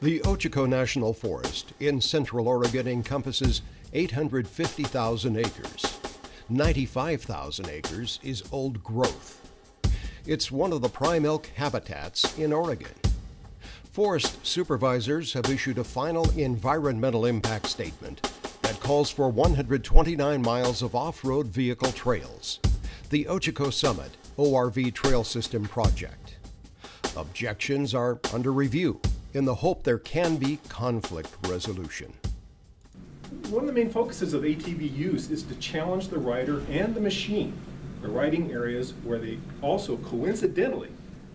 The Ochoco National Forest in central Oregon encompasses 850,000 acres. 95,000 acres is old growth. It's one of the prime elk habitats in Oregon. Forest supervisors have issued a final environmental impact statement that calls for 129 miles of off-road vehicle trails. The Ochoco Summit ORV Trail System Project. Objections are under review in the hope there can be conflict resolution. One of the main focuses of ATV use is to challenge the rider and the machine, the riding areas where they also coincidentally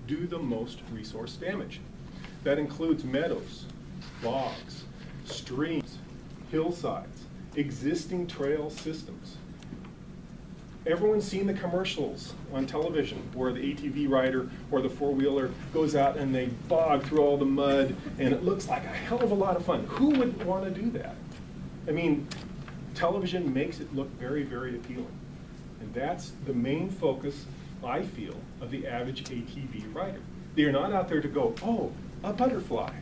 do the most resource damage. That includes meadows, bogs, streams, hillsides, existing trail systems. Everyone's seen the commercials on television where the ATV rider or the four-wheeler goes out and they bog through all the mud and it looks like a hell of a lot of fun. Who would want to do that? I mean, television makes it look very, very appealing. And that's the main focus, I feel, of the average ATV rider. They're not out there to go, oh, a butterfly.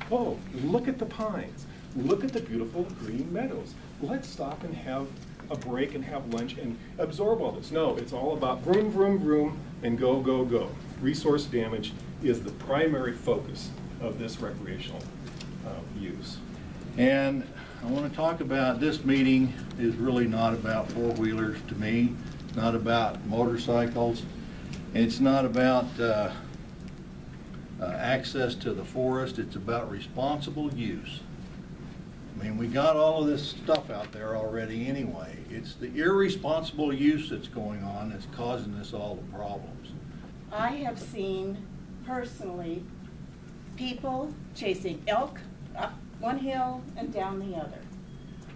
Oh, look at the pines. Look at the beautiful green meadows. Let's stop and have a break and have lunch and absorb all this. No, it's all about vroom, vroom, vroom, and go, go, go. Resource damage is the primary focus of this recreational use. And I want to talk about this meeting is really not about four-wheelers to me. It's not about motorcycles. It's not about access to the forest. It's about responsible use. I mean, we got all of this stuff out there already anyway. It's the irresponsible use that's going on that's causing us all the problems. I have seen personally people chasing elk up one hill and down the other.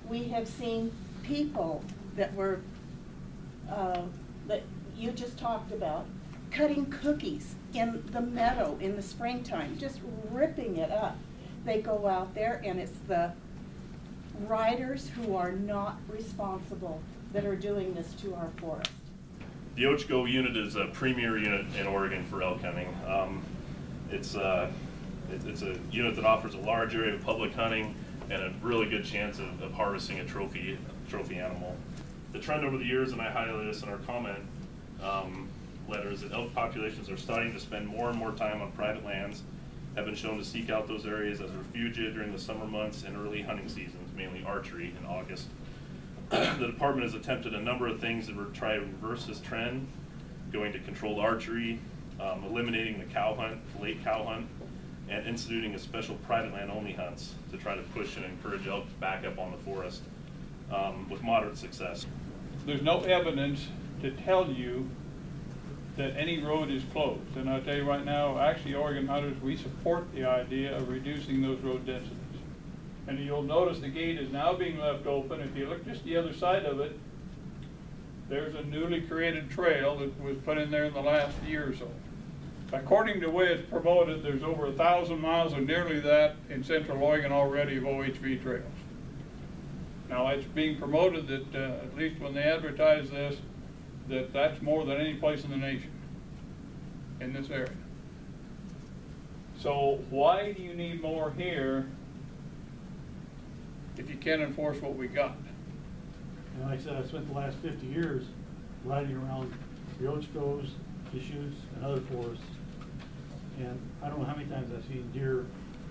We have seen people that were, that you just talked about, cutting cookies in the meadow in the springtime, just ripping it up. They go out there and it's the riders who are not responsible that are doing this to our forest. The Ochoco unit is a premier unit in Oregon for elk hunting. It's a unit that offers a large area of public hunting and a really good chance of harvesting a trophy animal. The trend over the years, and I highlighted this in our comment letters, that elk populations are starting to spend more and more time on private lands, have been shown to seek out those areas as refugia during the summer months and early hunting seasons, mainly archery in August. The department has attempted a number of things that would try to reverse this trend, going to controlled archery, eliminating the cow hunt, the late cow hunt, and instituting a special private land only hunts to try to push and encourage elk back up on the forest with moderate success. There's no evidence to tell you that any road is closed. And I'll tell you right now, actually Oregon hunters, we support the idea of reducing those road densities. And you'll notice the gate is now being left open. If you look just the other side of it, there's a newly created trail that was put in there in the last year or so. According to the way it's promoted, there's over 1,000 miles or nearly that in central Oregon already of OHV trails. Now it's being promoted that, at least when they advertise this, that's more than any place in the nation in this area. So why do you need more here if you can't enforce what we got? And like I said, I spent the last 50 years riding around the Ochoco's, Deschutes, and other forests, and I don't know how many times I've seen deer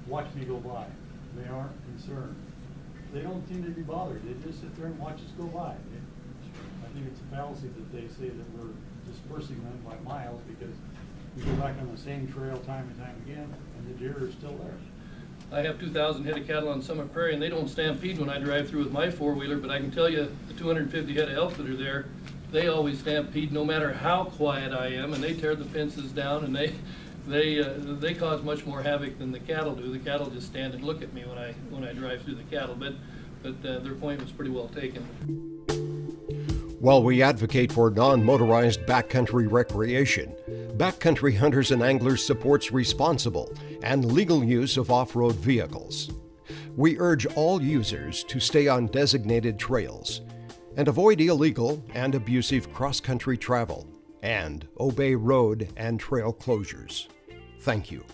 watch me go by. They aren't concerned. They don't seem to be bothered. They just sit there and watch us go by. I think it's a fallacy that they say that we're dispersing them by miles, because we go back on the same trail time and time again, and the deer are still there. I have 2,000 head of cattle on Summit Prairie, and they don't stampede when I drive through with my four-wheeler, but I can tell you the 250 head of elk that are there, they always stampede no matter how quiet I am, and they tear the fences down, and they cause much more havoc than the cattle do. The cattle just stand and look at me when I drive through the cattle, but their point was pretty well taken. While we advocate for non-motorized backcountry recreation, Backcountry Hunters and Anglers supports responsible and legal use of off-road vehicles. We urge all users to stay on designated trails and avoid illegal and abusive cross-country travel and obey road and trail closures. Thank you.